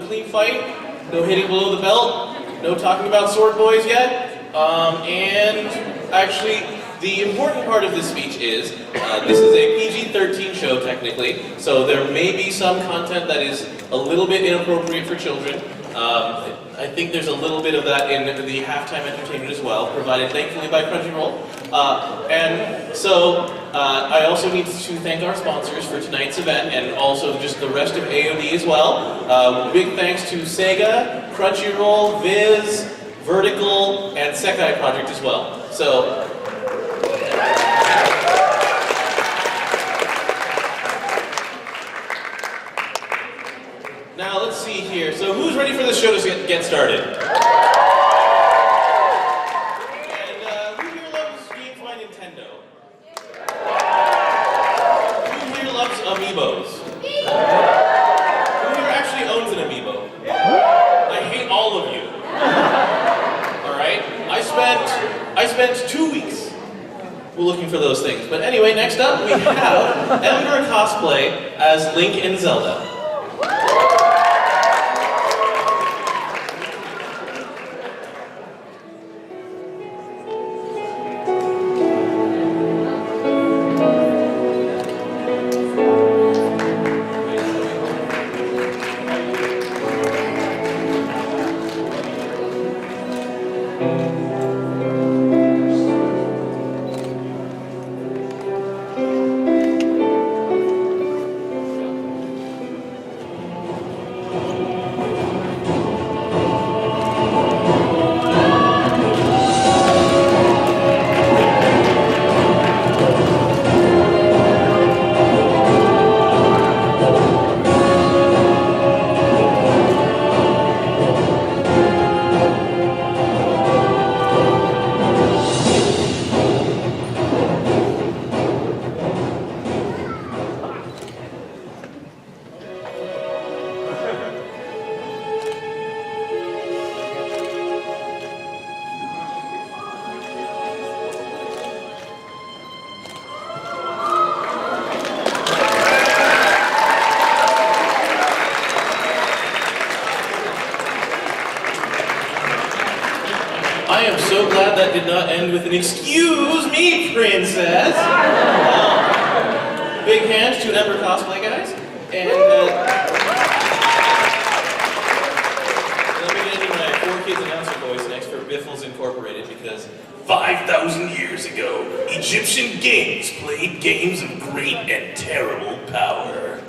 clean fight, no hitting below the belt, no talking about sword boys yet. And actually, the important part of this speech is, this is a PG-13 show technically, so there may be some content that is a little bit inappropriate for children. I think there's a little bit of that in the halftime entertainment as well, provided thankfully by Crunchyroll. And so, I also need to thank our sponsors for tonight's event, and also just the rest of AOD as well. Big thanks to Sega, Crunchyroll, Viz, Vertical, and Sekai Project as well. So, now let's see here. So who's ready for this show to get started? And who here loves games by Nintendo? Who here loves amiibos? Who here actually owns an amiibo? I hate all of you. Alright? I spent 2 weeks looking for those things. But anyway, next up we have Ember Cosplay as Link and Zelda. I am so glad that did not end with an "excuse me, princess." Big hands to Ember Cosplay, guys. And let me get into my 4Kids announcer voice next for Biffles Incorporated, because 5,000 years ago, Egyptian kings played games of great and terrible power.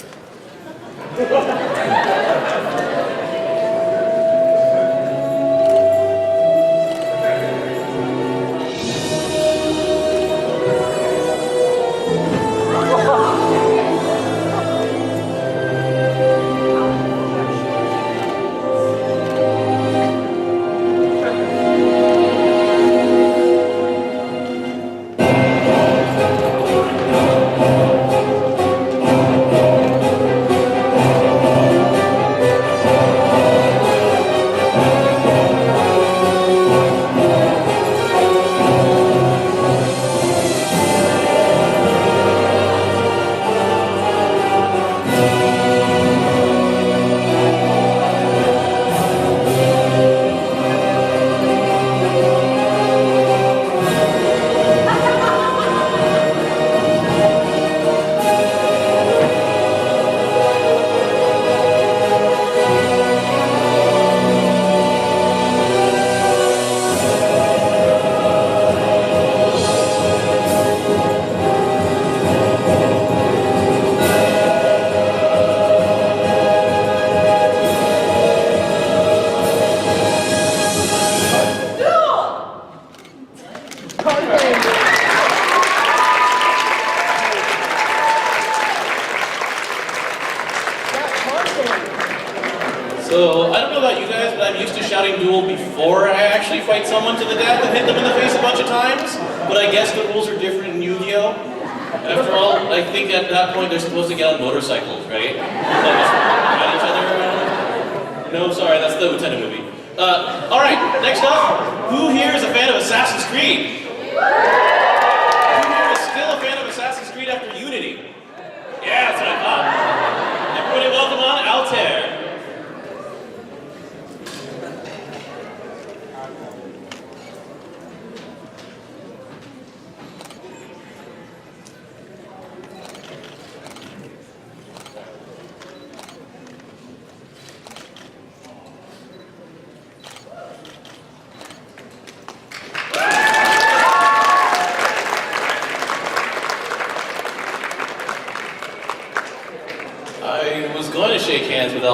So, I don't know about you guys, but I'm used to shouting duel before I actually fight someone to the death and hit them in the face a bunch of times. But I guess the rules are different in Yu-Gi-Oh! After all, I think at that point they're supposed to get on motorcycles, right? Fight each other. No, sorry, that's the Lieutenant movie. Alright, next up, who here is a fan of Assassin's Creed? Who here is still a fan of Assassin's Creed after Unity? Yeah, that's what I thought. Everybody welcome on Altair.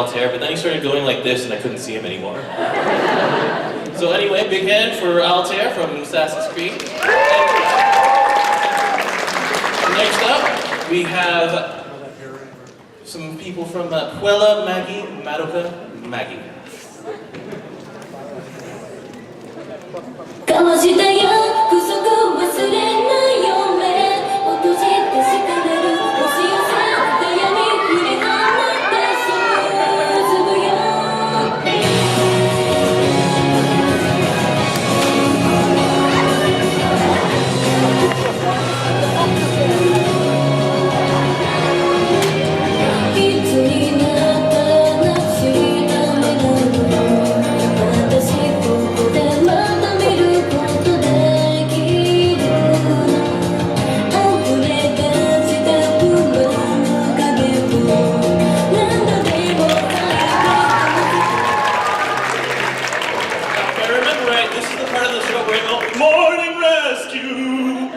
Altair, but then he started going like this and I couldn't see him anymore. So anyway, big hand for Altair from Assassin's Creed. Next up, we have some people from Puella, Maggie, Madoka, Maggie. 交わした約束忘れないよね落としてしかめる押し寄せた闇振り放ってそうつぶやいつになったらなくしためなの私ここでまた見ることできる溢れ出した不安の影を何度でも If I remember right, this is the part of the show where I go, Morning Rescue!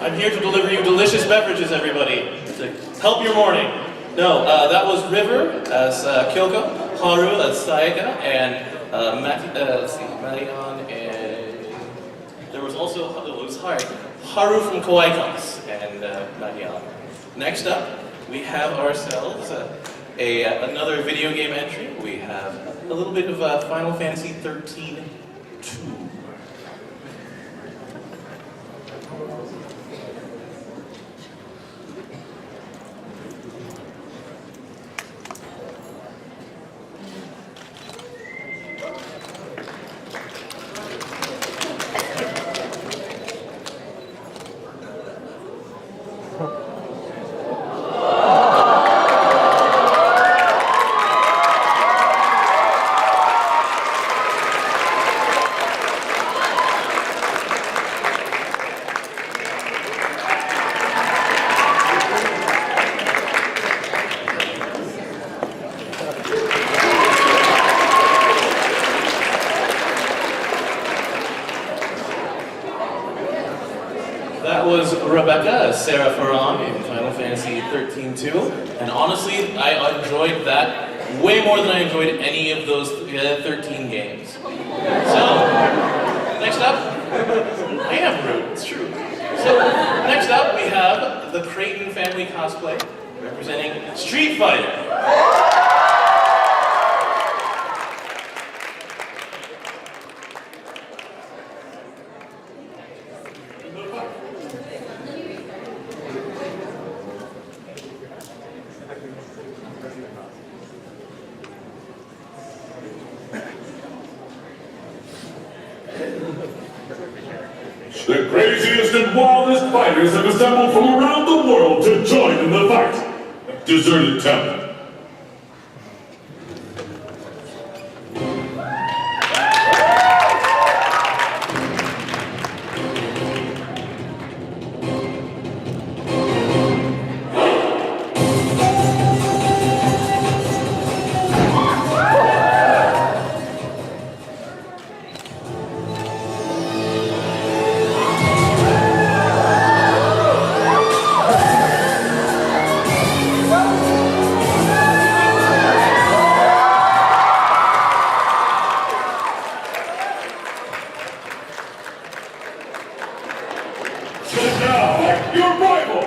I'm here to deliver you delicious beverages, everybody, to help your morning. No, that was River as Kyoko, Haru as Sayaka, and let's see, Marion, and there was also, it was Haru from Kawaii Cons, and Marion. Next up, we have ourselves another video game entry. We have a little bit of Final Fantasy 13 2. That was Rebecca, Sarah Ferran in Final Fantasy 13 2. And honestly, I enjoyed that way more than I enjoyed any of those 13 games. So, next up, I am rude, it's true. So, next up we have the Creighton family cosplay representing Street Fighter. The craziest and wildest fighters have assembled from around the world to join in the fight. Deserted Temple. Your rival!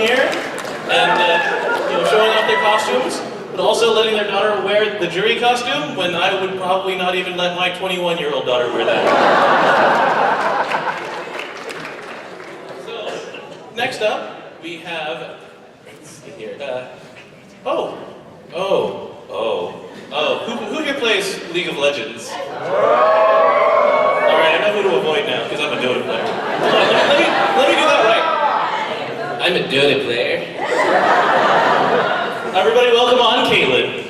here and showing off their costumes, but also letting their daughter wear the jury costume when I would probably not even let my 21-year-old daughter wear that. So, next up, we have, let's see here, who here plays League of Legends? Alright, I know who to avoid now, because I'm a Dota player. Hold on, let me do that right. I'm a Dota player. Everybody welcome on Caitlin.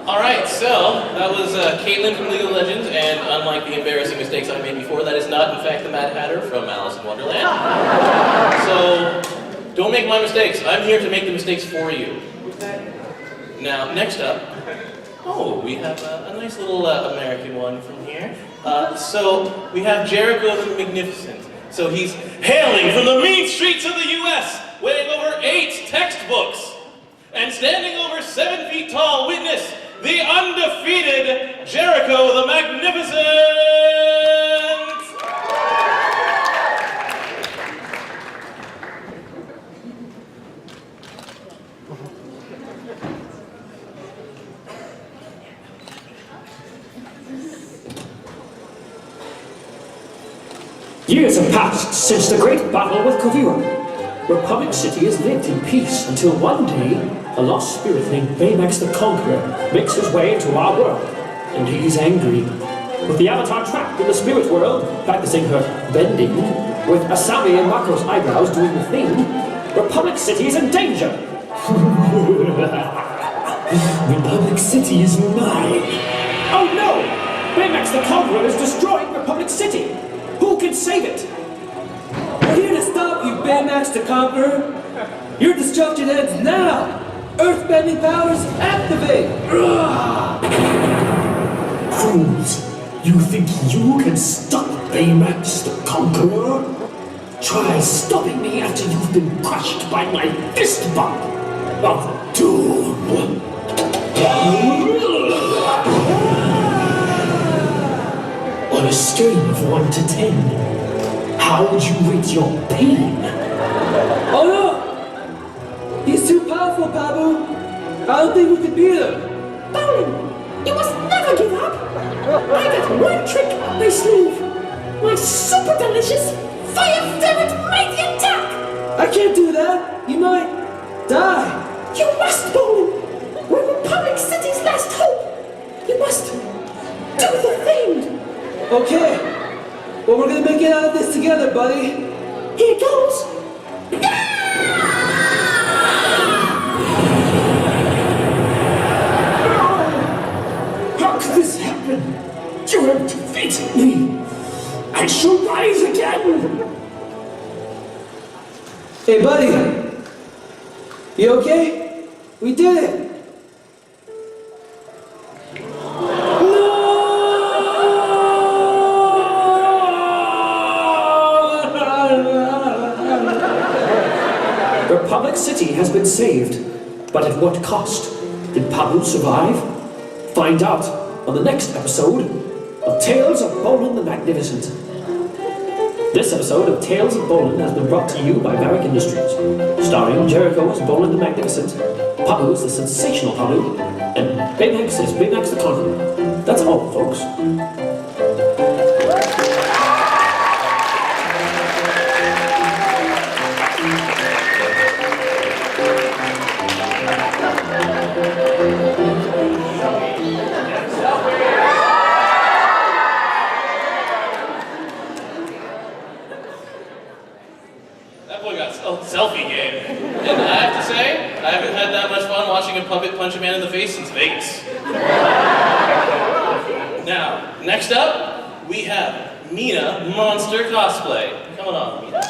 Alright, so that was Caitlin from League of Legends, and unlike the embarrassing mistakes I made before, that is not in fact the Mad Hatter from Alice in Wonderland. So, don't make my mistakes. I'm here to make the mistakes for you. Now, next up, we have a nice little American one from here. So, we have Jericho the Magnificent. So he's hailing from the mean streets of the US, weighing over 8 textbooks, and standing over 7 feet tall, witness the undefeated Jericho the Magnificent! Years have passed since the great battle with Kuvira. Republic City has lived in peace until one day, a lost spirit named Baymax the Conqueror makes his way into our world, and he's angry. With the Avatar trapped in the spirit world, practicing her bending, with Asami and Mako's eyebrows doing the thing, Republic City is in danger! Republic City is mine! Oh no! Baymax the Conqueror is destroying Republic City! Who can save it? We're here to stop you, Baymax the Conqueror! Your destruction ends now! Earthbending powers, activate! Fools! You think you can stop Baymax the Conqueror? Try stopping me after you've been crushed by my fist bump of doom! On a scale of 1 to 10, how would you rate your pain? Oh no! He's too powerful, Babu! I don't think we can beat him! Bowling, you must never give up! I got one trick up my sleeve! My super delicious Fire Ferret Mighty Attack! I can't do that! You might die! You must, Bowling! We're Republic City's last hope! You must do the thing! Okay, well we're gonna make it out of this together, buddy. Here goes! How could this happen? You have defeated me! I shall rise again! Hey buddy, you okay? We did it! Republic City has been saved, but at what cost? Did Pabu survive? Find out on the next episode of Tales of Bolin the Magnificent. This episode of Tales of Bolin has been brought to you by Varric Industries, starring Jericho as Bolin the Magnificent, Pabu as the sensational Pabu, and Baymax as Baymax the Conqueror. That's all, folks. That boy got selfie game. And I have to say, I haven't had that much fun watching a puppet punch a man in the face since Vegas. Now, next up, we have Mina Monster Cosplay. Come on, Mina.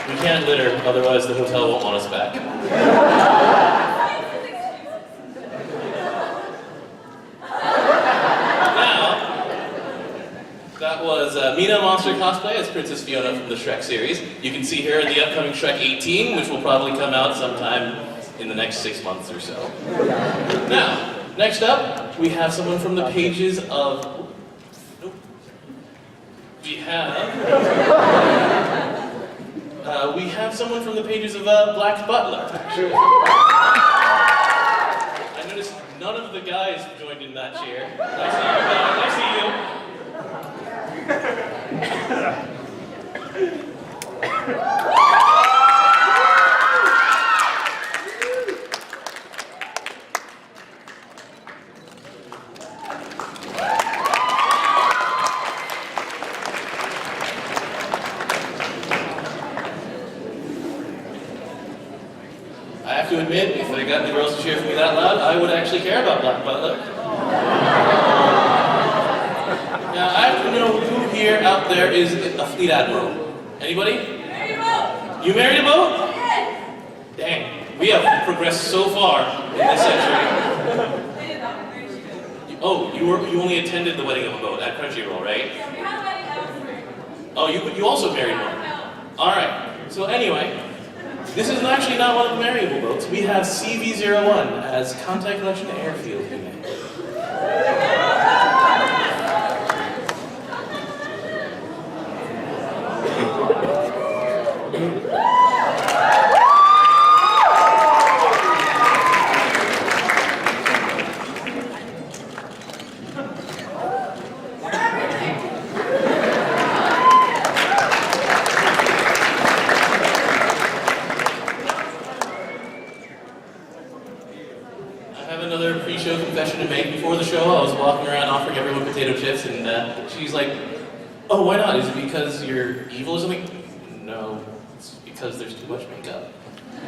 We can't litter, otherwise the hotel won't want us back. Now, that was Mina Monster Cosplay as Princess Fiona from the Shrek series. You can see her in the upcoming Shrek 18, which will probably come out sometime in the next 6 months or so. Now, next up, we have someone from the pages of... We have someone from the pages of Black Butler, actually. I noticed none of the guys joined in that cheer. I see you guys, I see you. I have to admit, if I got the girls to cheer for me that loud, I would actually care about Black Butler. Now, I have to know who here out there is a fleet admiral. Anybody? Married a boat. You married a boat? Yes. Dang, we have progressed so far in this century. Oh, you only attended the wedding of a boat at Crunchyroll, right? Oh, you also married one. All right. So anyway. This is actually not one of the marryable boats. We have CV01 as Contact Collection Airfield unit. Another pre-show confession to make. Before the show, I was walking around offering everyone potato chips, and she's like, "Oh, why not? Is it because you're evil or something?" No, it's because there's too much makeup.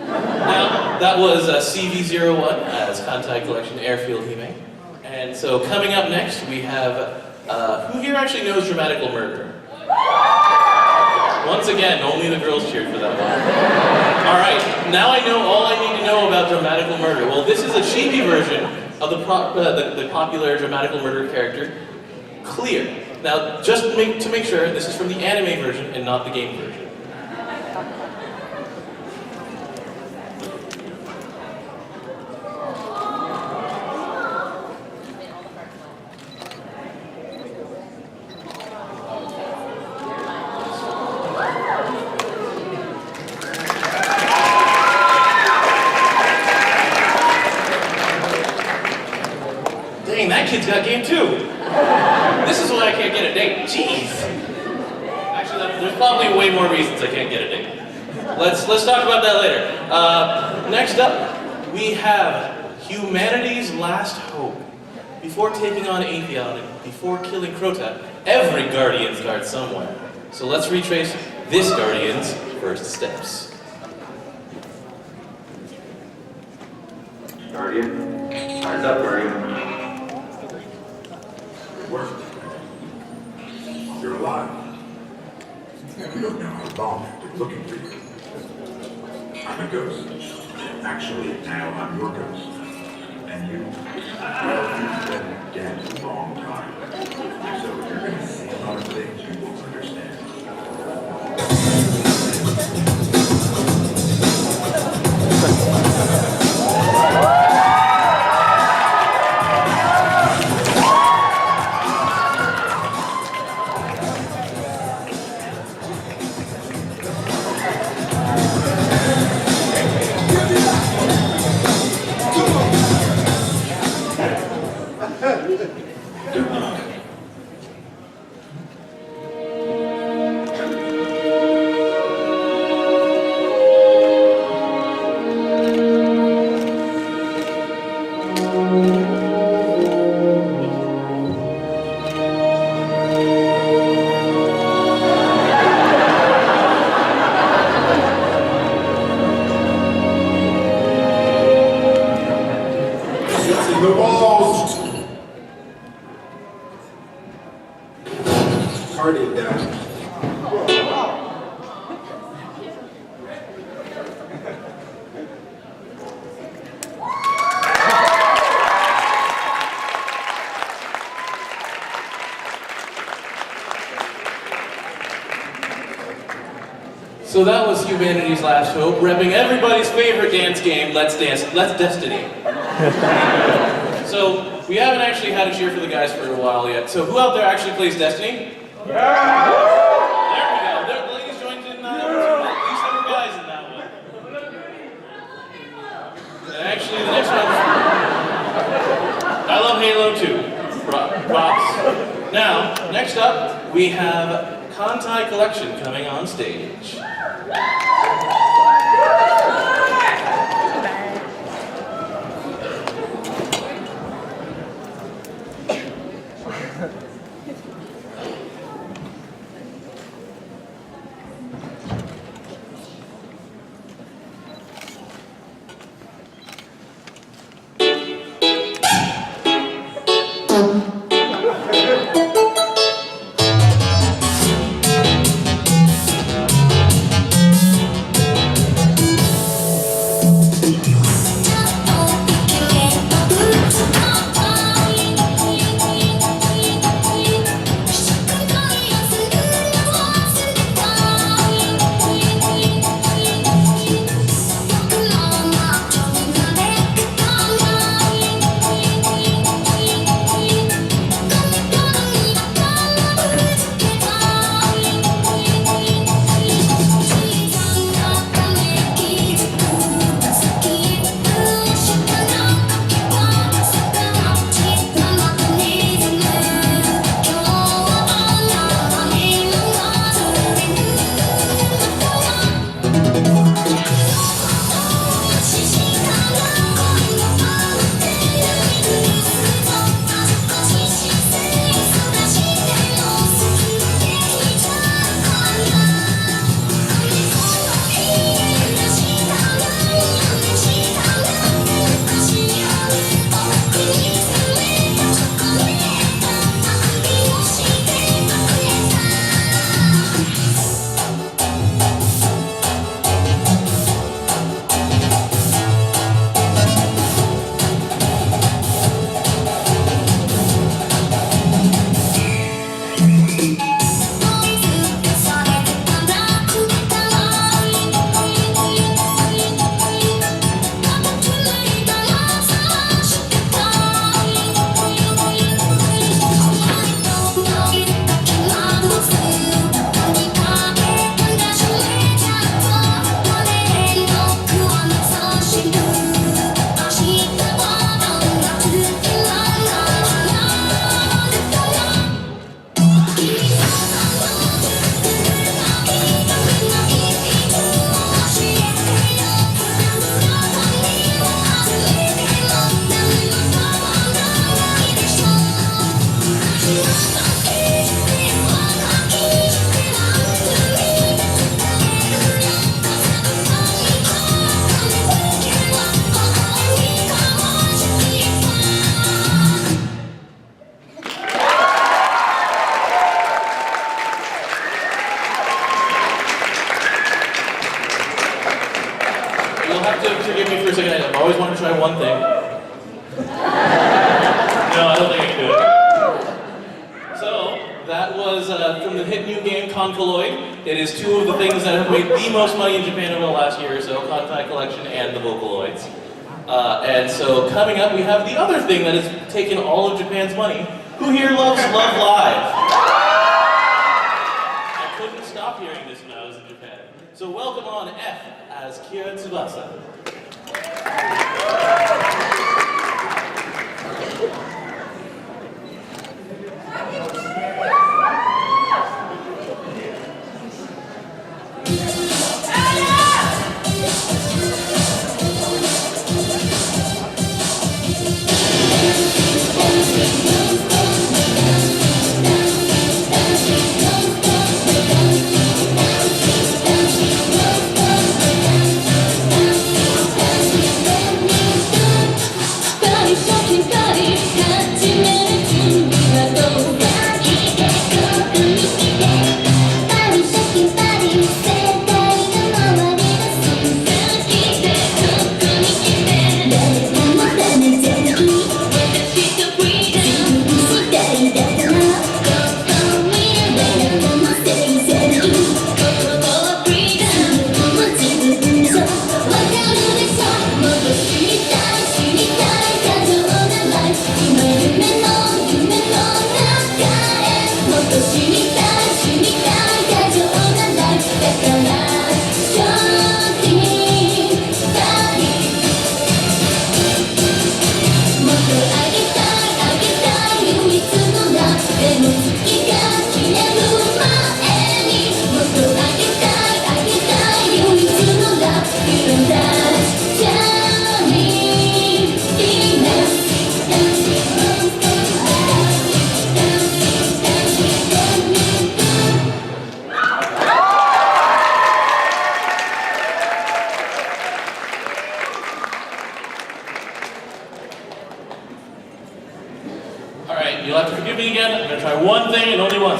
Now, that was CV01 as Contact Collection Airfield Hime. And so coming up next, we have, who here actually knows Dramatical Murder? Once again, only the girls cheered for that one. Alright, now I know all I need to know about Dramatical Murder. Well, this is a chibi version of the popular Dramatical Murder character, Clear. Now, just to make sure, this is from the anime version and not the game version. Dang, that kid's got game too. This is why I can't get a date. Jeez. Actually, there's probably way more reasons I can't get a date. Let's talk about that later. Next up, we have Humanity's Last Hope. Before taking on Atheon and before killing Crota, every Guardian starts somewhere. So let's retrace this Guardian's first steps. Guardian, eyes up, Guardian. Work. You're alive. You don't know how long I've been looking for you. I'm a ghost. Actually, now I'm your ghost. And you, well, you've been dead a long time. So you're going to see a lot of things you won't understand. So that was Humanity's Last Hope, repping everybody's favorite dance game, Let's Destiny. So, we haven't actually had a cheer for the guys for a while yet. So who out there actually plays Destiny? Yeah! There we go. The ladies joined in at least there were guys in that one. And actually, the next one, I love Halo 2. Props. Now, next up, we have Contai Collection coming on stage. You'll have to forgive me for a second. I've always wanted to try one thing. No, I don't think I can do it. So, that was from the hit new game Concoloid. It is two of the things that have made the most money in Japan over the last year or so, Contai Collection and the Vocaloids. And so, coming up, we have the other thing that has taken all of Japan's money. Who here loves Love Live? I couldn't stop hearing this when I was in Japan. So welcome on F as Kira Tsubasa. Body talking, body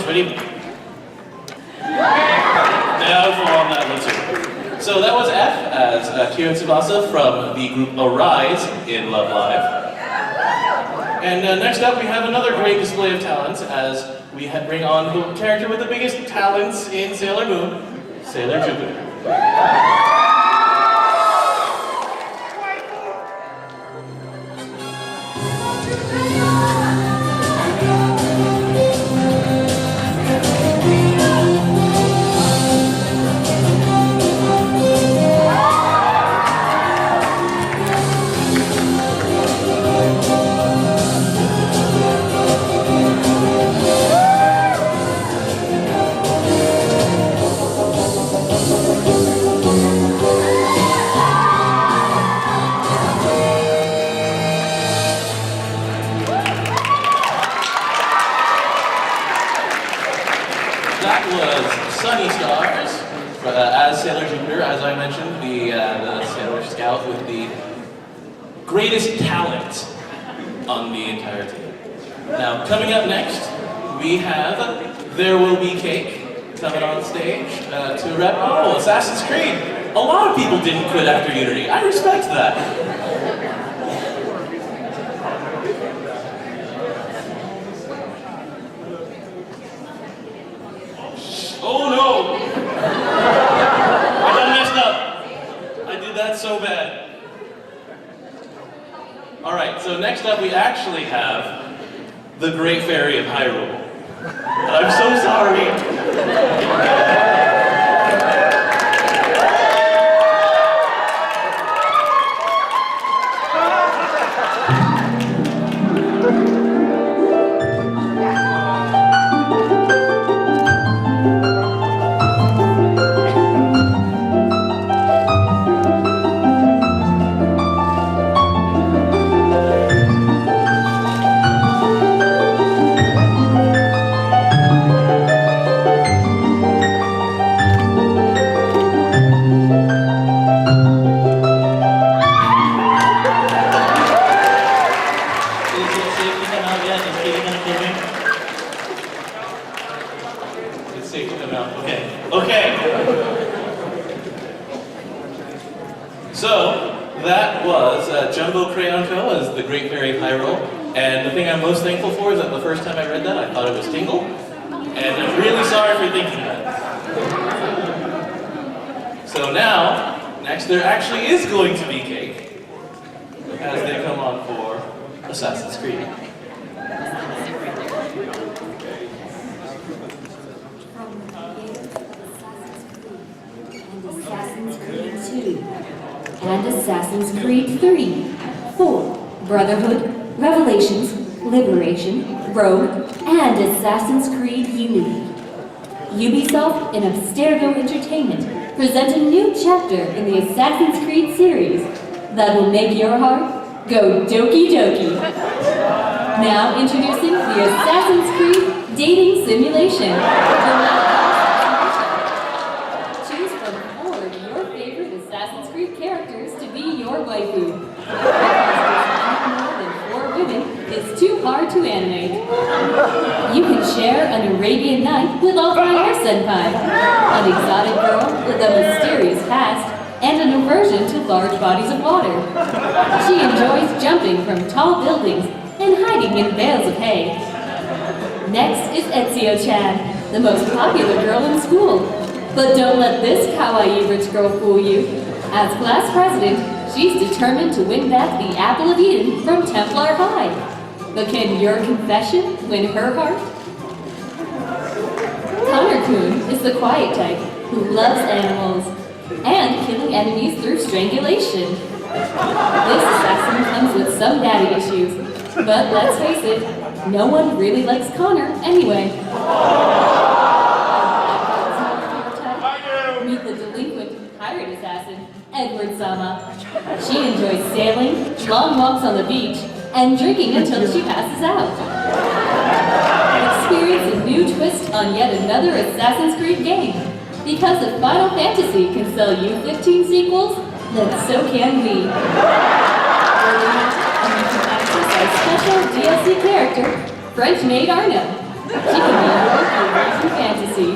Ready? Now fall on that one too. So that was F as Kyo Tsubasa from the group Arise in Love Live. And next up we have another great display of talents as we bring on the character with the biggest talents in Sailor Moon, Sailor Jupiter. As Sailor Jupiter, as I mentioned, the Sailor Scout with the greatest talent on the entire team. Now, coming up next, we have There Will Be Cake coming on stage to rep Assassin's Creed. A lot of people didn't quit after Unity. I respect that. Oh no! So bad. Alright, so next up we actually have the Great Fairy of Hyrule. I'm so sorry. Jumbo Crayon Co. as the Great Fairy of Hyrule, and the thing I'm most thankful for is that the first time I read that, I thought it was Tingle, and I'm really sorry for thinking that. So now, next there actually is going to be cake, as they come on for Assassin's Creed. Assassin's Creed 2, and Assassin's Creed 3, 4, Brotherhood, Revelations, Liberation, Rogue, and Assassin's Creed Unity. Ubisoft and Abstergo Entertainment present a new chapter in the Assassin's Creed series that will make your heart go doki doki. Now introducing the Assassin's Creed Dating Simulation. Choose from 4 of your favorite Assassin's Creed characters to be your waifu. Because more than 4 women is too hard to animate. You can share an Arabian night with Alfire Senpai, an exotic girl with a mysterious past, and an aversion to large bodies of water. She enjoys jumping from tall buildings and hiding in bales of hay. Next is Ezio-chan, the most popular girl in school. But don't let this kawaii rich girl fool you. As class president, she's determined to win back the Apple of Eden from Templar High. But can your confession win her heart? Connor-kun is the quiet type who loves animals and killing enemies through strangulation. This assassin comes with some daddy issues, but let's face it, no one really likes Connor anyway. Meet the delinquent pirate assassin, Edward Sama. She enjoys sailing, long walks on the beach, and drinking until she passes out. Experience a new twist on yet another Assassin's Creed game. Because if Final Fantasy can sell you 15 sequels, then so can we. And you can access our special DLC character, French maid Arno. She can be your favorite fantasy.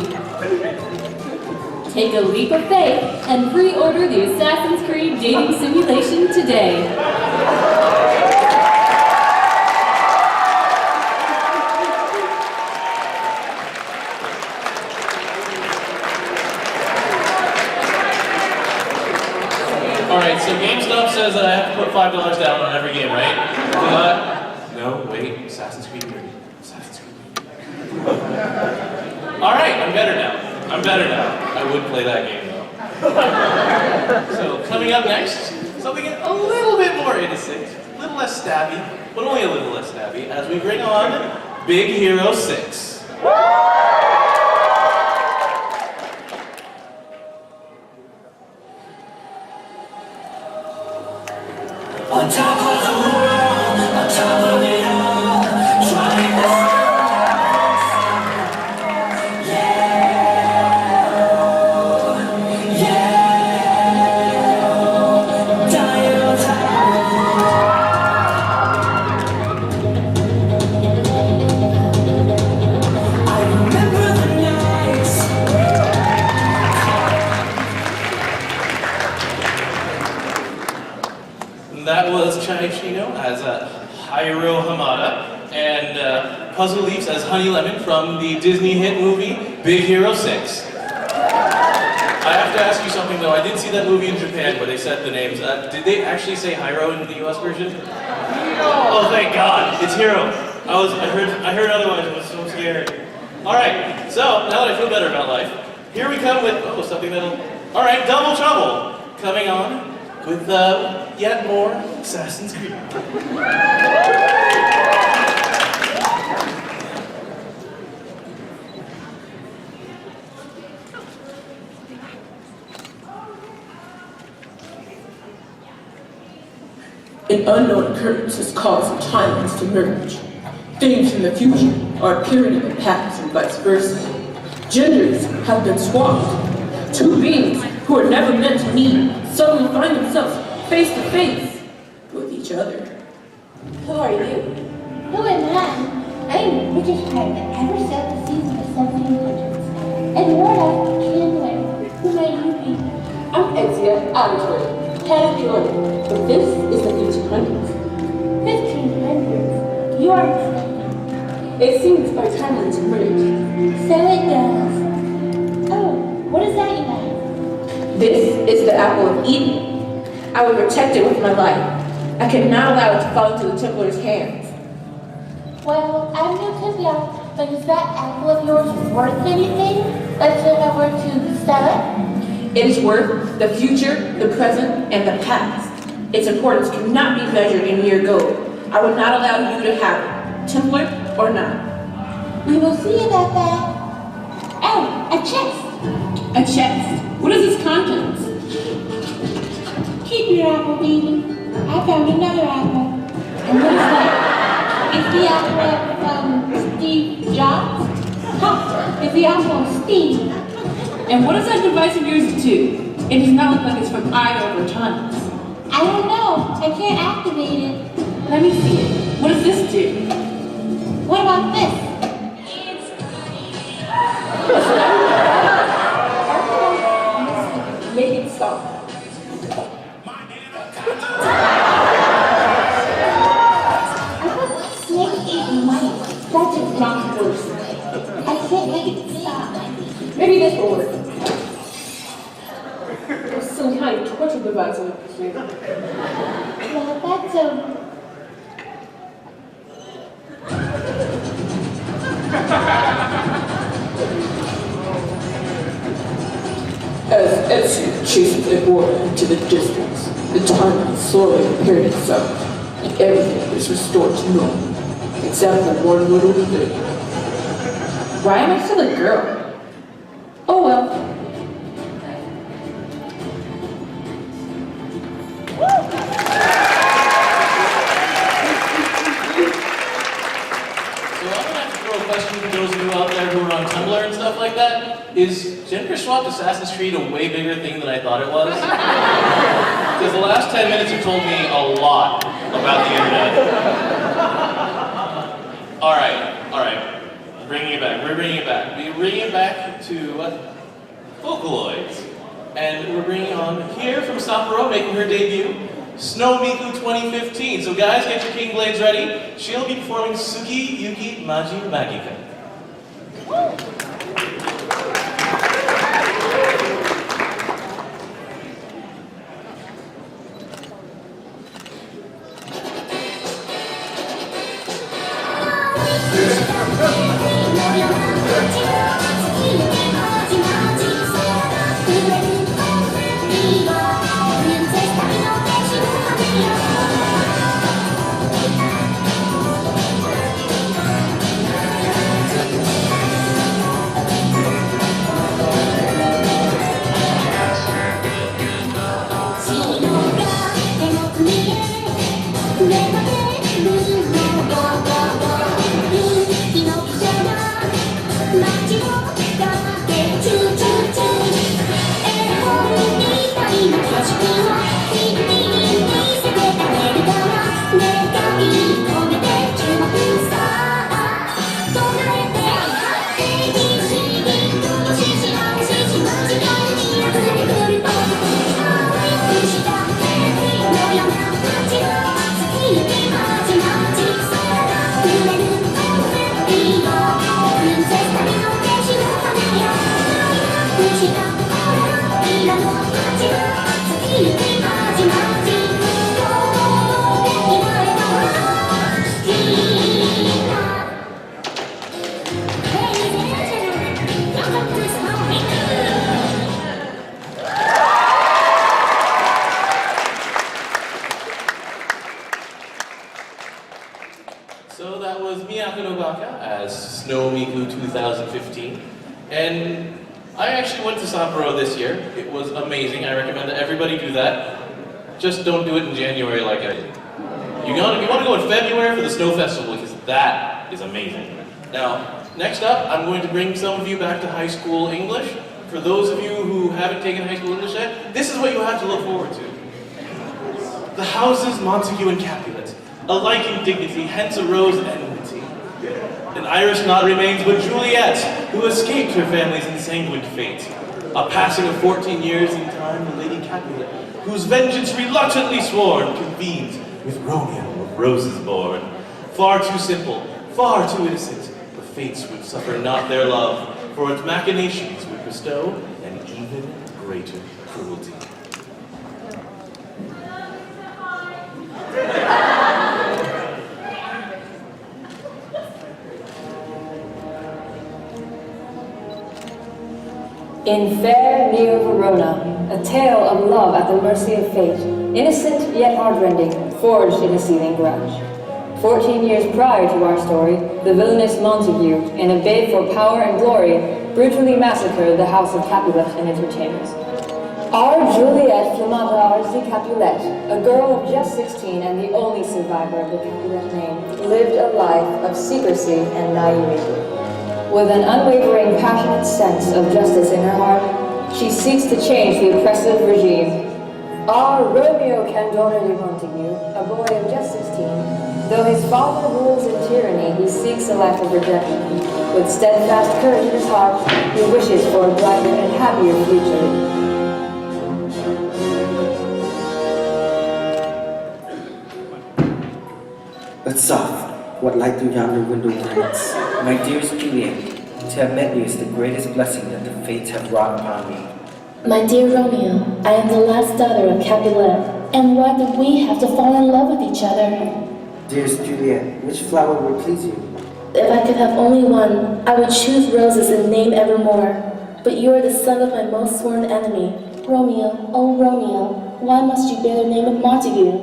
Take a leap of faith and pre-order the Assassin's Creed dating simulation today. Alright, so GameStop says that I have to put $5 down on every game, right? No, wait, Assassin's Creed 3. Assassin's Creed 3. Alright, I'm better now. I would play that game though. So, coming up next, something a little bit more innocent, a little less stabby, but only a little less stabby, as we bring on Big Hero 6. On top of the world, on top of it all, trying to That was Chino as Hiro Hamada and Puzzle Leaves as Honey Lemon from the Disney hit movie Big Hero 6. I have to ask you something though. I did see that movie in Japan where they said the names. Did they actually say Hiro in the US version? Oh, thank God! It's Hiro. I heard otherwise. I was so scared. All right. So now that I feel better about life, here we come with something that'll. All right, Double Trouble coming on with yet more Assassin's Creed. An unknown occurrence is causing timelines to merge. Things in the future are appearing in the past and vice versa. Genders have been swapped. Two beings who are never meant to meet suddenly find themselves face to face with each other. Who are you? Who am I? I am the British pirate that ever sailed the seas of the 1700s. Eduarda Chandler, who may you be? I'm Exia Auditory, head of the order, but this is the 1500s. 1500s. You are It seems our timelines merge. so it does. Oh, what does that mean? This is the apple of Eden. I will protect it with my life. I cannot allow it to fall into the Templar's hands. Well, I'm no Templar, but is that apple of yours worth anything? Let's say if I were to sell it? It is worth the future, the present, and the past. Its importance cannot be measured in mere gold. I will not allow you to have it, Templar or not. We will see about that. Oh, a chest. A chest. What is its contents? Keep your apple, baby. I found another apple. And what is that? It's the apple of Steve Jobs. Huh, it's the apple of Steve. And what does that device of yours do? It does not look like it's from either of our times. I don't know. I can't activate it. Let me see it. What does this do? What about this? Make it stop. I thought snake ate mice. That's just not worse. I can't make it stop. Maybe this will work. There's some kind of torture device on it. Well, that's As Ezio chases Eduarda into the distance, the timeline slowly repaired itself, and everything is restored to normal, except for one little thing. Why am I still a girl? Oh well. So I'm gonna have to throw a question to those of you out there who are on Tumblr and stuff like that. Is Gender Swapped Assassin's Creed a way bigger thing than I thought it was? Because the last 10 minutes have told me a lot about the internet. Alright. bringing it back. We're bringing it back. We're bringing it back to Vocaloids. And we're bringing on here from Sapporo, making her debut, Snow Miku 2015. So guys, get your king blades ready. She'll be performing Suki Yuki Maji Magika. So that was Miyako Nobaka as Snow Miku 2015. And I actually went to Sapporo this year. It was amazing. I recommend that everybody do that. Just don't do it in January like I did. You want to go in February for the Snow Festival because that is amazing. Now, next up, I'm going to bring some of you back to high school English. For those of you who haven't taken high school English yet, this is what you have to look forward to. The houses Montague and Capulet, alike in dignity, hence arose enmity. An Irish knot remains but Juliet, who escaped her family's ensanguined fate. A passing of 14 years in time, the Lady Capulet, whose vengeance reluctantly sworn, convenes with Romeo of roses born. Far too simple, far too innocent, the fates would suffer not their love, for its machinations would bestow an even greater cruelty. In fair New Verona, a tale of love at the mercy of fate, innocent yet heartrending, forged in a seething grudge. 14 years prior to our story, the villainous Montague, in a bid for power and glory, brutally massacred the house of Capulet and its retainers. Our Juliet Flamata Arzi Capulet, a girl of just 16 and the only survivor of the Capulet name, lived a life of secrecy and naivety. With an unwavering, passionate sense of justice in her heart, she seeks to change the oppressive regime. Our Romeo Candona de Montague, a boy of just 16, though his father rules in tyranny, he seeks a life of redemption. With steadfast courage in his heart, he wishes for a brighter and happier future. But soft, what light through yonder window brings. My dearest Juliet, to have met you is the greatest blessing that the fates have wrought upon me. My dear Romeo, I am the last daughter of Capulet, and why did we have to fall in love with each other? Dearest Juliet, which flower will please you? If I could have only one, I would choose roses and name evermore. But you are the son of my most sworn enemy. Romeo, oh Romeo, why must you bear the name of Montague?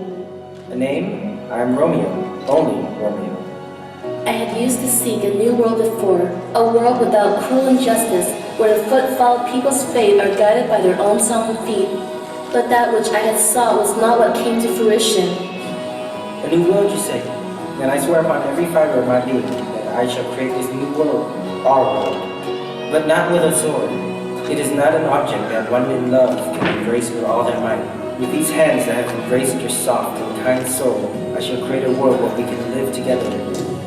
A name? I am Romeo, only Romeo. I had used to seek a new world before, a world without cruel injustice, where the foot-foul people's fate are guided by their own solemn feet. But that which I had sought was not what came to fruition. A new world, you say? Then I swear upon every fiber of my being that I shall create this new world, our world. But not with a sword. It is not an object that one in love can embrace with all their might. With these hands that have embraced your soft and kind soul, I shall create a world where we can live together.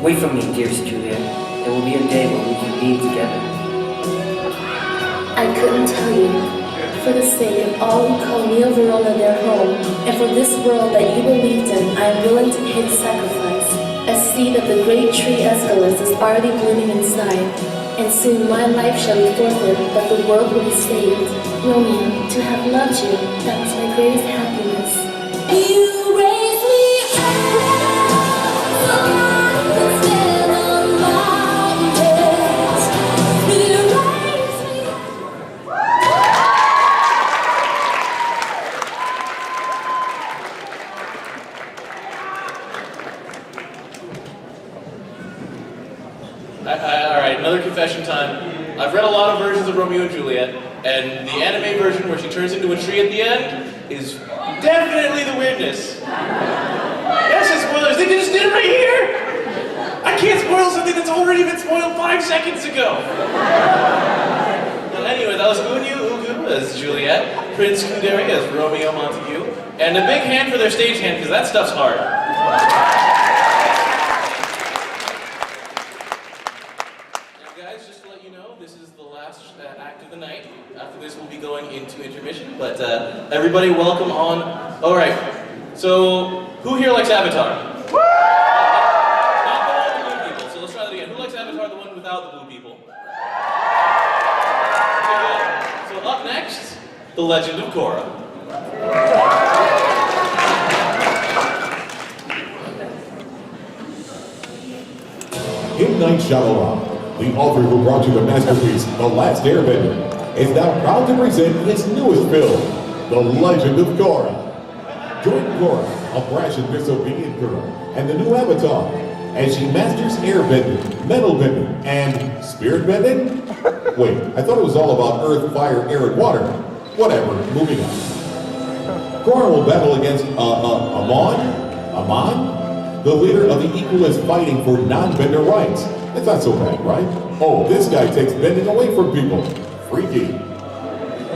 Wait for me, dearest Juliet. there will be a day when we can be together. I couldn't tell you. For the sake of all who call Neo Verona their home, and for this world that you believed in, I am willing to pay the sacrifice. I see that the great tree Aeschylus is already blooming inside, and soon my life shall be forfeit, but the world will be saved. Romeo, to have loved you, that was my greatest happiness. You raise me up so I can stand on mountains. You raise me Alright, another confession time. I've read a lot of versions of Romeo and Juliet, and the anime version where she turns into a tree at the end is definitely the weirdness. Yes, it's spoilers. They just did it right here! I can't spoil something that's already been spoiled 5 seconds ago! Well, anyway, that was Unyu Ugu as Juliet, Prince Kunderi as Romeo Montague, and a big hand for their stagehand, because that stuff's hard. Guys, just to let you know, this is the last act of the night. After this, we'll be going into intermission. But everybody, welcome on. All right. So, who here likes Avatar? Not the one with the blue people. So let's try that again. Who likes Avatar, the one without the blue people? Okay, good. So up next, The Legend of Korra. M. Night Shyamalan, the author who brought you the masterpiece, The Last Airbender, is now proud to present his newest film, The Legend of Korra. Join Korra, a brash and disobedient girl, and the new Avatar, as she masters airbending, metal bending, and spirit bending? Wait, I thought it was all about earth, fire, air, and water. Whatever, moving on. Korra will battle against Amon? The leader of the Equalists fighting for non-bender rights. That's not so bad, right? Oh, this guy takes bending away from people. Freaky.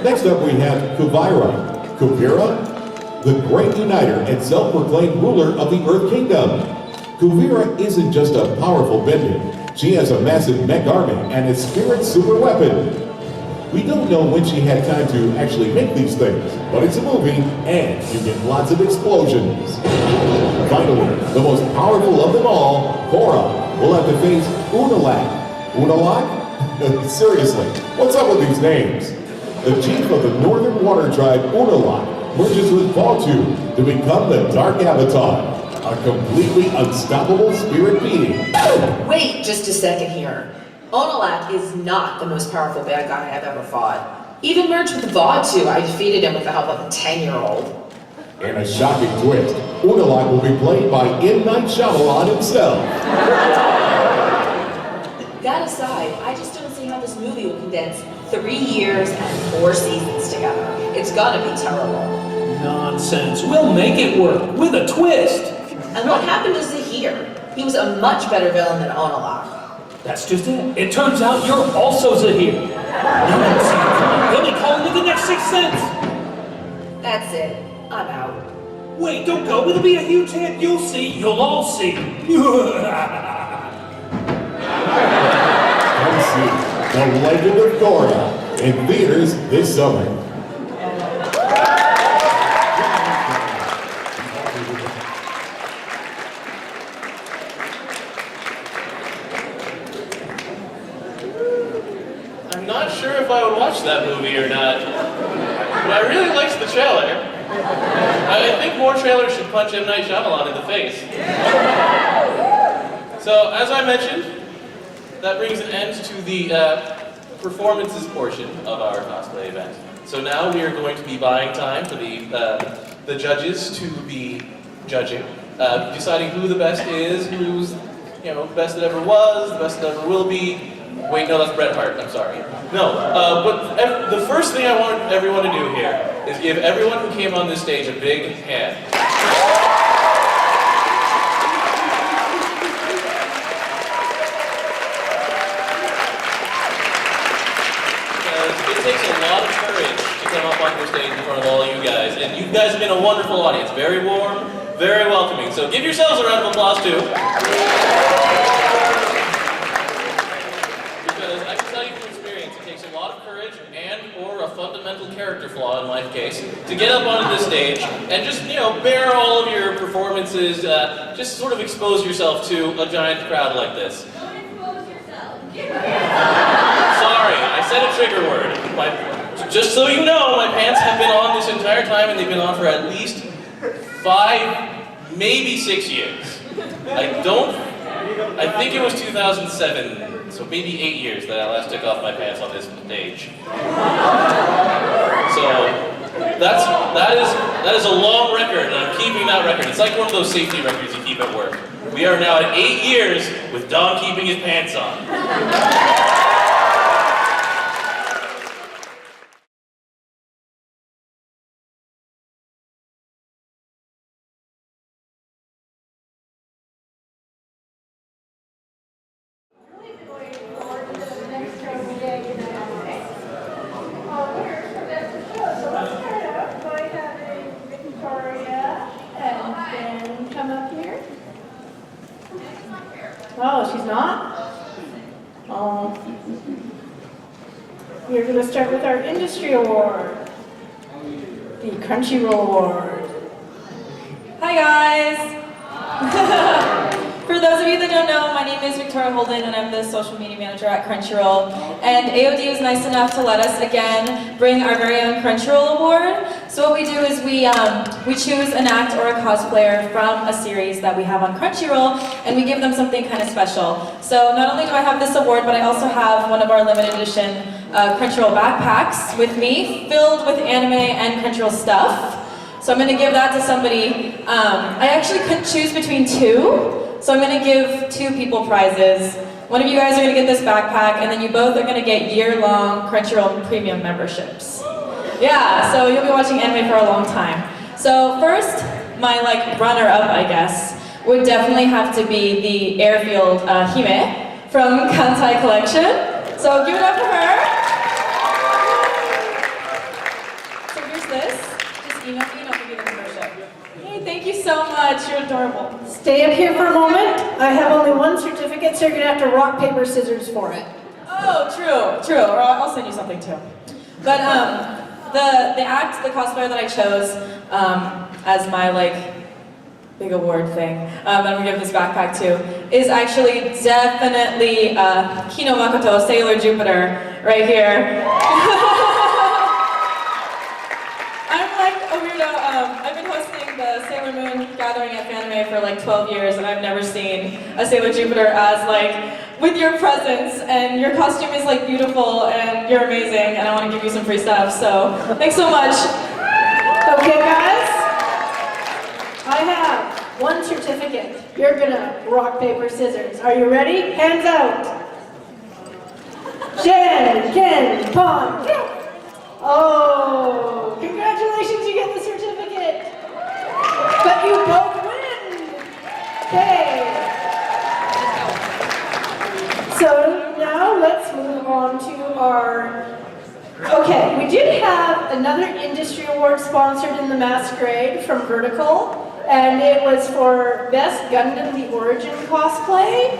Next up we have Kuvira, the great uniter and self-proclaimed ruler of the Earth Kingdom. Kuvira isn't just a powerful bender. She has a massive mech army and a spirit super weapon. We don't know when she had time to actually make these things, but it's a movie and you get lots of explosions. Finally, the most powerful of them all, Korra, will have to face Unalaq. Unalaq? Seriously, what's up with these names? The chief of the Northern Water Tribe, Unalaq, merges with Batu to become the Dark Avatar, a completely unstoppable spirit being. Wait just a second here. Onalak is not the most powerful bad guy I've ever fought. Even merged with Vatu, I defeated him with the help of a 10-year-old. And a shocking twist, Unalaq will be played by M. Night Shyamalan himself. That aside, I just don't see how this movie will condense 3 years and 4 seasons together. It's gonna be terrible. Nonsense. We'll make it work with a twist. And what happened to Zahir? He was a much better villain than Onalak. That's just it. It turns out you're also Zahir. Let me call him with the next 6th sense. That's it. I'm out. Wait, don't go. It'll be a huge hit. You'll see. You'll all see. Come see The Legend of Korra in theaters this summer. I'm not sure if I would watch that movie or not, but I really liked the trailer. I think more trailers should punch M. Night Shyamalan in the face. So, as I mentioned, that brings an end to the performances portion of our cosplay event. So now we are going to be buying time for the judges to be judging, deciding who the best is, who's the best that ever was, the best that ever will be. Wait, no, that's Bret Hart, I'm sorry. No, but the first thing I want everyone to do here is give everyone who came on this stage a big hand. Because it takes a lot of courage to come up on your stage in front of all you guys, and you guys have been a wonderful audience, very warm, very welcoming, so give yourselves a round of applause too. fundamental character flaw in my case, to get up onto the stage and just, bear all of your performances, just sort of expose yourself to a giant crowd like this. Sorry, I said a trigger word. Just so you know, my pants have been on this entire time, and they've been on for at least 5, maybe 6 years. I think it was 2007, so maybe 8 years that I last took off my pants on this stage. So, that is a long record, and I'm keeping that record. It's like one of those safety records you keep at work. We are now at 8 years with Don keeping his pants on. Oh, she's not? Oh. We're going to start with our industry award. The Crunchyroll Award. Hi guys! For those of you that don't know, my name is Victoria Holden and I'm the social media manager at Crunchyroll. And AOD was nice enough to let us again bring our very own Crunchyroll Award. So what we do is we choose an act or a cosplayer from a series that we have on Crunchyroll and we give them something kind of special. So not only do I have this award, but I also have one of our limited edition Crunchyroll backpacks with me, filled with anime and Crunchyroll stuff. So I'm going to give that to somebody. I actually couldn't choose between two, so I'm going to give 2 people prizes. One of you guys are going to get this backpack, and then you both are going to get year-long Crunchyroll premium memberships. Yeah, so you'll be watching anime for a long time. So first, my runner-up, I guess, would definitely have to be the airfield Hime from Kantai Collection. So give it up for her. So here's this. Just email me and I'll give you the membership. Hey, thank you so much. You're adorable. Stay up here for a moment. I have only one certificate, so you're going to have to rock, paper, scissors for it. Oh, true. Or I'll send you something too. But the act, the cosplayer that I chose as my big award thing that I'm gonna give this backpack to is actually definitely Kino Makoto, Sailor Jupiter, right here. I'm like a weirdo. I've been hosting the Sailor Moon gathering at Fanime for 12 years, and I've never seen a Sailor Jupiter as with your presence, and your costume is beautiful, and you're amazing, and I want to give you some free stuff. So thanks so much. Okay, guys. I have one certificate. You're gonna rock, paper, scissors. Are you ready? Hands out. Shen, Ken, Pon, go. Oh, congratulations, you get the certificate. But you both win. Okay. So now let's move on to our... Okay, we did have another industry award sponsored in the Masquerade from Vertical. And it was for Best Gundam The Origin cosplay,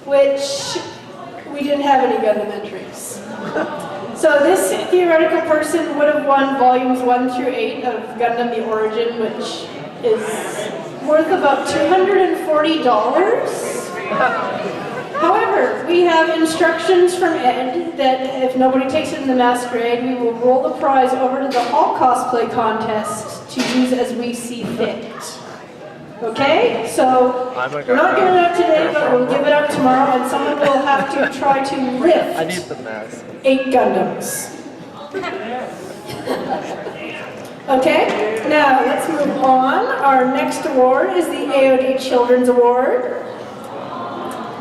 which we didn't have any Gundam entries. So this theoretical person would have won volumes 1 through 8 of Gundam The Origin, which is worth about $240. However, we have instructions from Ed that if nobody takes it in the Masquerade, we will roll the prize over to the Hall Cosplay Contest to use as we see fit. Okay, so we're not giving it out today, but we'll give it out tomorrow, and someone will have to try to lift 8 Gundams. Okay, now let's move on. Our next award is the AOD Children's Award.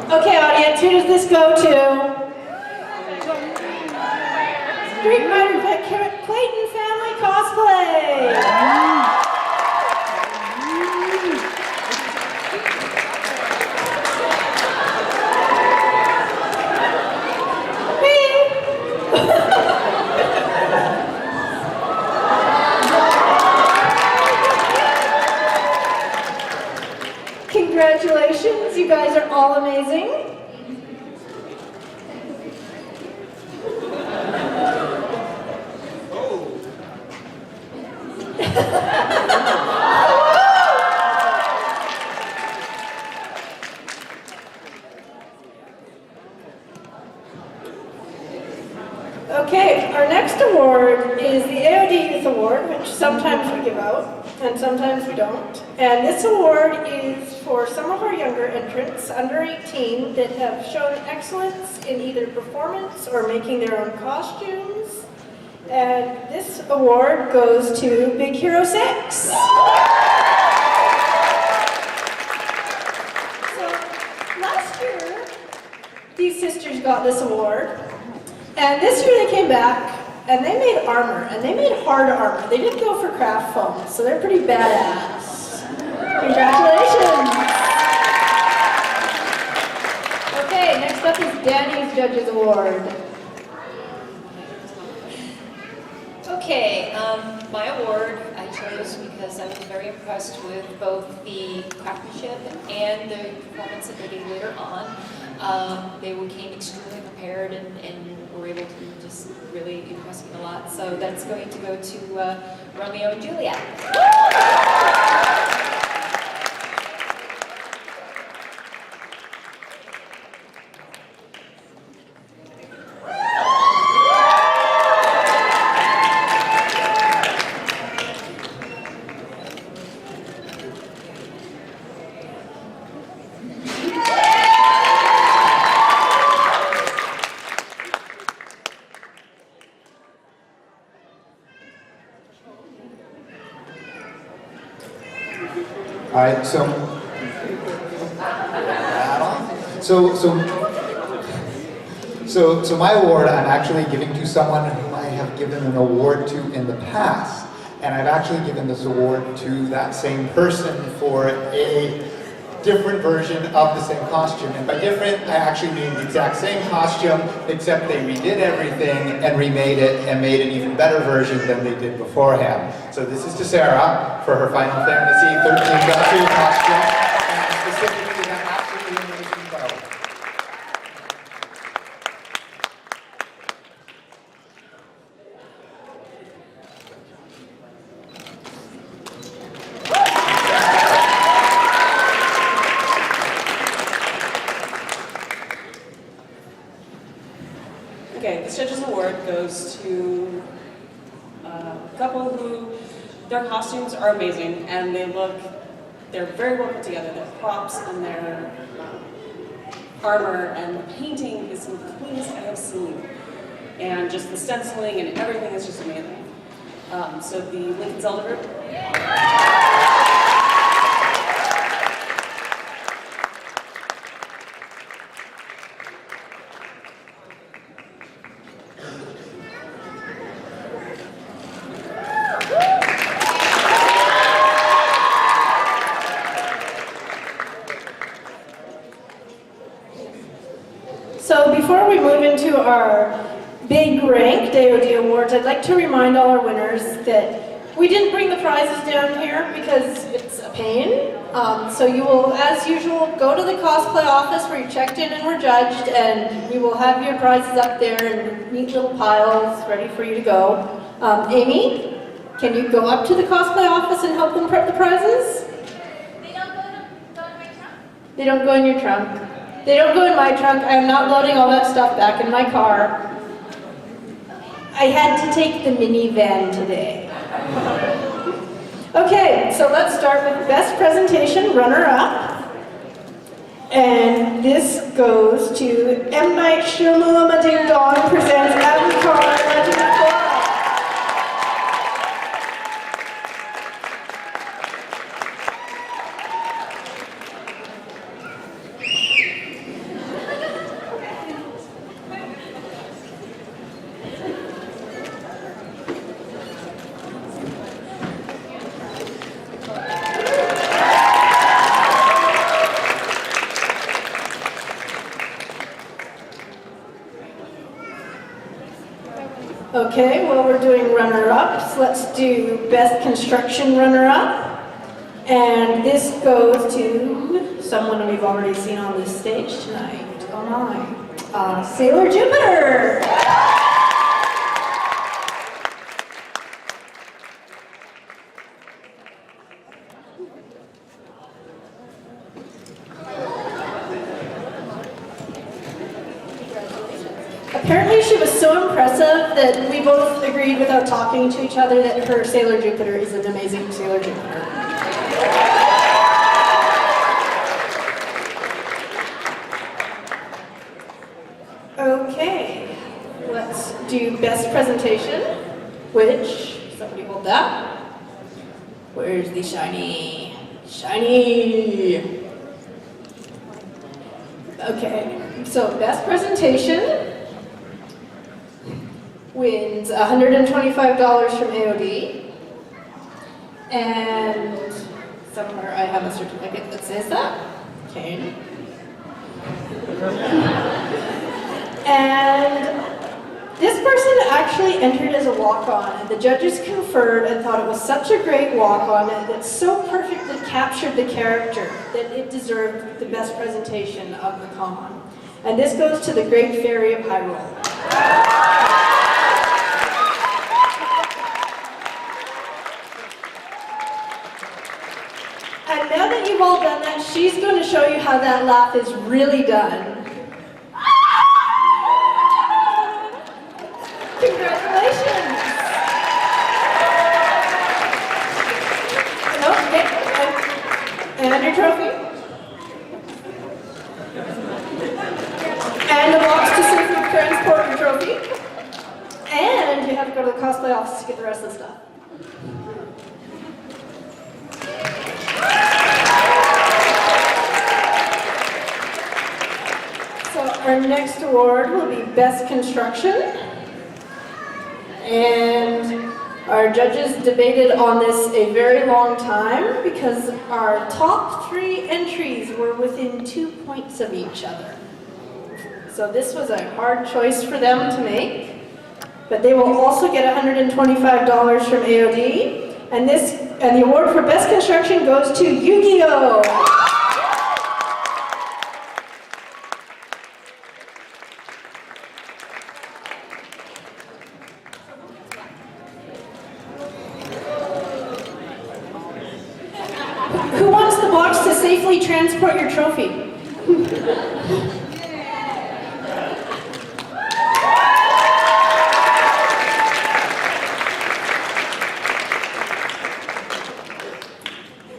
Okay, audience, who does this go to? Street Fighter Clayton Family Cosplay! Congratulations, you guys are all amazing. Okay, our next award is the AOD Youth Award, which sometimes we give out and sometimes we don't. And this award is for some of our younger entrants, under 18, that have shown excellence in either performance or making their own costumes. And this award goes to Big Hero 6. So, last year, these sisters got this award. And this year they came back and they made armor, and they made hard armor. They didn't go for craft foam, so they're pretty badass. Congratulations! Okay, next up is Danny's Judges Award. Okay, my award I chose because I was very impressed with both the craftsmanship and the performance that they did later on. They came extremely prepared and were able to just really impress me a lot. So that's going to go to Romeo and Juliet. All right, so my award I'm actually giving to someone whom I have given an award to in the past, and I've actually given this award to that same person for a different version of the same costume. And by different, I actually mean the exact same costume, except they redid everything and remade it and made an even better version than they did beforehand. So this is to Sarah for her Final Fantasy 13 costume, and specifically that absolutely amazing bow. Okay, this Judges Award goes to a couple who, their costumes are amazing and they're very well put together. Their props and their armor and the painting is some of the cleanest I have seen. And just the stenciling and everything is just amazing. So the Lincoln Zelda group. So before we move into our big ranked AOD awards, I'd like to remind all our winners that we didn't bring the prizes down here because it's a pain. So you will, as usual, go to the cosplay office where you checked in and were judged, and we will have your prizes up there in neat little piles ready for you to go. Amy, can you go up to the cosplay office and help them prep the prizes? They don't go in my trunk? They don't go in your trunk. They don't go in my trunk. I am not loading all that stuff back in my car. I had to take the minivan today. Okay, so let's start with Best Presentation Runner-Up. And this goes to M. Night Shyamalan Ding Dong presents Avatar Legend of Korra. Okay, well, we're doing runner-ups. Let's do Best Construction Runner-Up. And this goes to someone we've already seen on this stage tonight. Oh my. Sailor Jupiter! Apparently she was so impressive that we both agreed without talking to each other that her Sailor Jupiter is an amazing Sailor Jupiter. Okay, let's do best presentation, which, somebody hold that. Where's the shiny? Shiny! Okay, so best presentation wins $125 from AOD. And somewhere I have a certificate that says that. Okay. And this person actually entered as a walk-on, and the judges conferred and thought it was such a great walk-on and that so perfectly captured the character that it deserved the best presentation of the con. And this goes to the Great Fairy of Hyrule. And now that you've all done that, she's going to show you how that laugh is really done. Congratulations! Okay, and your trophy. And a box to safely transport your trophy. And you have to go to the cosplay office to get the rest of the stuff. So our next award will be Best Construction. And our judges debated on this a very long time because our top 3 entries were within 2 points of each other. So this was a hard choice for them to make. But they will also get $125 from AOD. And the award for Best Construction goes to Yu-Gi-Oh! Who wants the box to safely transport your trophy?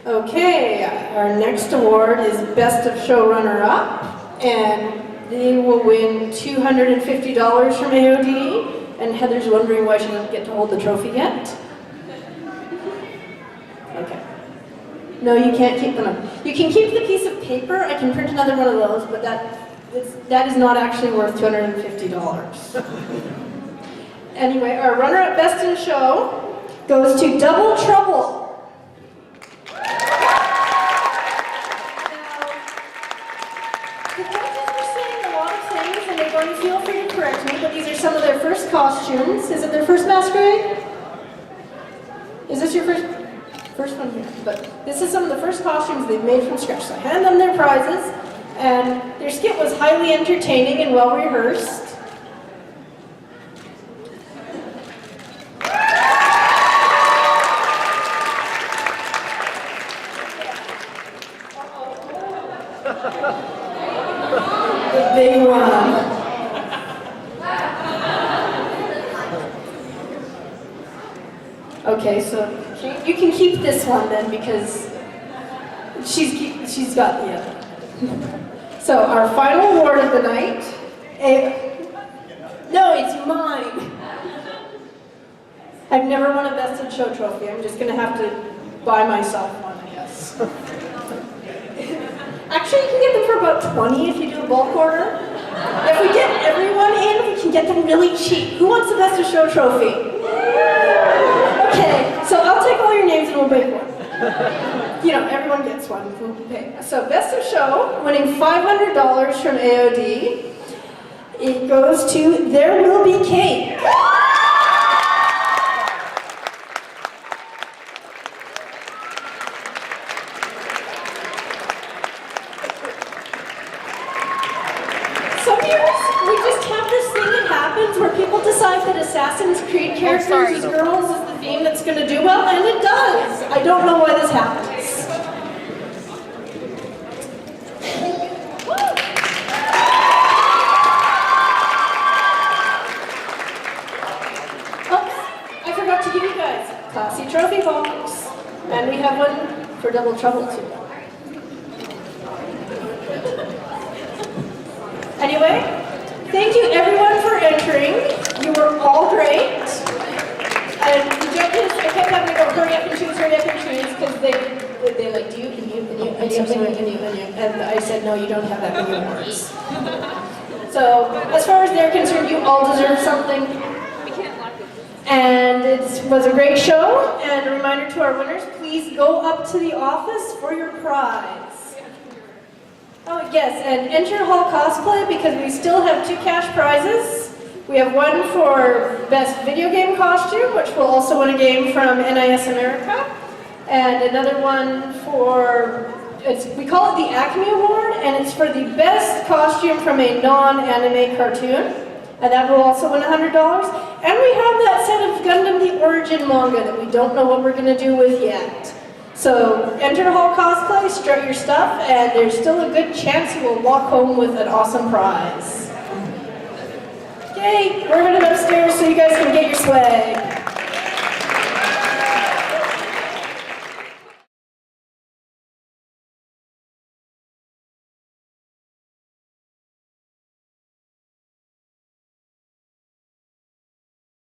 Okay, our next award is Best of Showrunner-Up, and they will win $250 from AOD, and Heather's wondering why she doesn't get to hold the trophy yet. Okay. No, you can't keep them. You can keep the piece of paper. I can print another one of those, but that is not actually worth $250. Anyway, our runner-up Best in Show goes to Double Trouble. The judges were saying a lot of things, and they're going to feel free to correct me, but these are some of their first costumes. Is it their first masquerade? Is this your first one here? But this is some of the first costumes they've made from scratch. So I hand them their prizes, and their skit was highly entertaining and well rehearsed. The big one. Okay, so you can keep this one then because she's got the other. So our final award of the night. No, it's mine. I've never won a Best in Show trophy. I'm just gonna have to buy myself one, I guess. Actually, you can get them for about 20 if you do a bulk order. If we get everyone in, we can get them really cheap. Who wants the Best in Show trophy? Okay, so I'll take all your names and we'll make one. You know, everyone gets one. Okay. So Best of Show, winning $500 from AOD. It goes to There Will Be Cake. Some years, we just have this thing that happens where people decide that Assassin's Creed characters as girls is the theme that's going to do well, and it does. I don't know why this happens. classy trophy box. And we have one for Double Trouble too. Anyway, thank you everyone for entering. You were all great. And the judges, I kept having to go hurry up and choose, because they like, do you, and you, and you, and you, and you, and you, and you. And I said, no, you don't have that many awards. So, as far as they're concerned, you all deserve something. And it was a great show. And a reminder to our winners, please go up to the office for your prize. Oh, yes, and enter Hall Cosplay because we still have 2 cash prizes. We have one for Best Video Game Costume, which will also win a game from NIS America. And another one for, we call it the Acme Award, and it's for the best costume from a non-anime cartoon. And that will also win $100. And we have that set of Gundam the Origin manga that we don't know what we're going to do with yet. So enter Hall Cosplay, strut your stuff, and there's still a good chance you will walk home with an awesome prize. Okay, we're headed upstairs so you guys can get your swag.